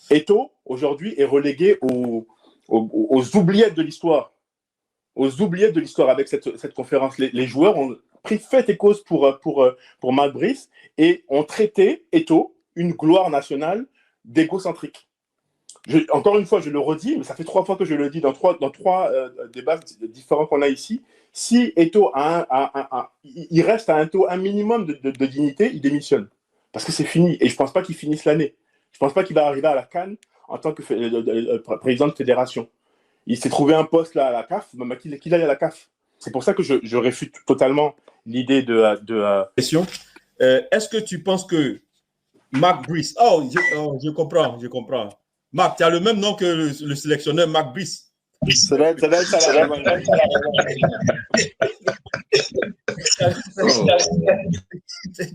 Eto'o, aujourd'hui, est relégué aux oubliettes de l'histoire. Aux oubliettes de l'histoire avec cette conférence. Les joueurs ont pris fait et cause pour Marc Brice et ont traité Eto'o, une gloire nationale, d'égocentrique. Encore une fois, je le redis, mais ça fait 3 fois que je le dis dans trois débats différents qu'on a ici. Si Eto'o il reste à un minimum de dignité, il démissionne. Parce que c'est fini. Et je ne pense pas qu'il finisse l'année. Je ne pense pas qu'il va arriver à la CAN en tant que président de fédération. Il s'est trouvé un poste là à la CAF, qu'il aille à la CAF. C'est pour ça que je réfute totalement l'idée de Question. Est-ce que tu penses que Marc Brice... je comprends. Marc, tu as le même nom que le sélectionneur Marc Brice. Ça doit être ça la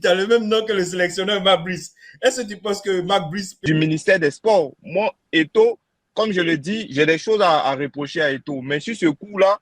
Tu as le même nom que le sélectionneur Marc Brice. Est-ce que tu penses que Marc Brice... Du ministère des Sports, moi, Eto'o, comme je le dis, j'ai des choses à reprocher à Eto'o. Mais sur ce coup-là,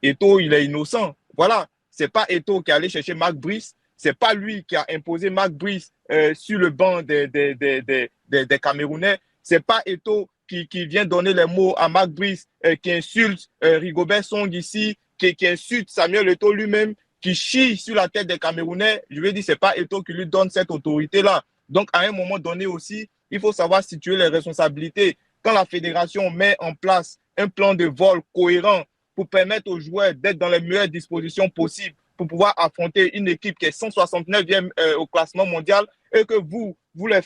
Eto'o, il est innocent. Voilà. C'est pas Eto'o qui est allé chercher Marc Brice. C'est pas lui qui a imposé Marc Brice sur le banc des Camerounais. C'est pas Eto'o qui vient donner les mots à Marc Brice, qui insulte Rigobert Song ici, qui insulte Samuel Eto'o lui-même, qui chie sur la tête des Camerounais. Je veux dire, c'est pas Eto'o qui lui donne cette autorité-là. Donc, à un moment donné aussi, il faut savoir situer les responsabilités. Quand la fédération met en place un plan de vol cohérent pour permettre aux joueurs d'être dans les meilleures dispositions possibles pour pouvoir affronter une équipe qui est 169e au classement mondial et que vous les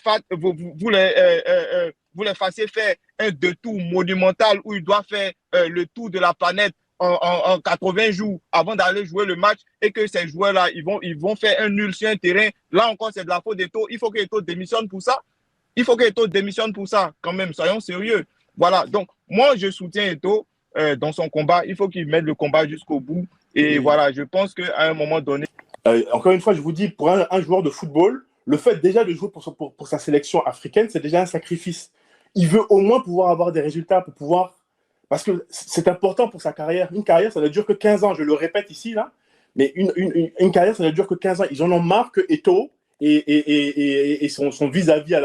fassiez faire un détour monumental où ils doivent faire le tour de la planète en 80 jours avant d'aller jouer le match et que ces joueurs-là, ils vont faire un nul sur un terrain. Là encore, c'est de la faute d'Eto'o. Il faut que Eto'o démissionne pour ça. Il faut que Eto'o démissionne pour ça, quand même. Soyons sérieux. Voilà. Donc, moi, je soutiens Eto'o dans son combat. Il faut qu'il mette le combat jusqu'au bout. Et voilà, je pense qu'à un moment donné... encore une fois, je vous dis, pour un joueur de football, le fait déjà de jouer pour sa sélection africaine, c'est déjà un sacrifice. Il veut au moins pouvoir avoir des résultats pour pouvoir... Parce que c'est important pour sa carrière. Une carrière, ça ne dure que 15 ans. Je le répète ici, là. Mais une carrière, ça ne dure que 15 ans. Ils en ont marre que Eto'o et son vis-à-vis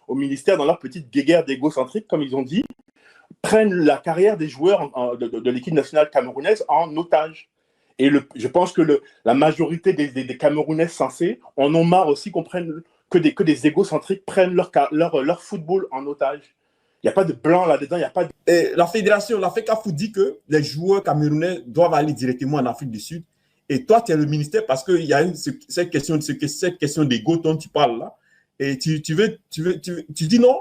au ministère, dans leur petite guéguerre d'égocentrique, comme ils ont dit, prennent la carrière des joueurs de l'équipe nationale camerounaise en otage. Et je pense que la majorité des Camerounais sensés en ont marre aussi que des égocentriques prennent leur football en otage. Il n'y a pas de blanc là-dedans, il n'y a pas de... La fédération, la FECAFOOT dit que les joueurs camerounais doivent aller directement en Afrique du Sud. Et toi, tu es le ministère parce qu'il y a cette question d'ego dont tu parles là. Et tu dis non,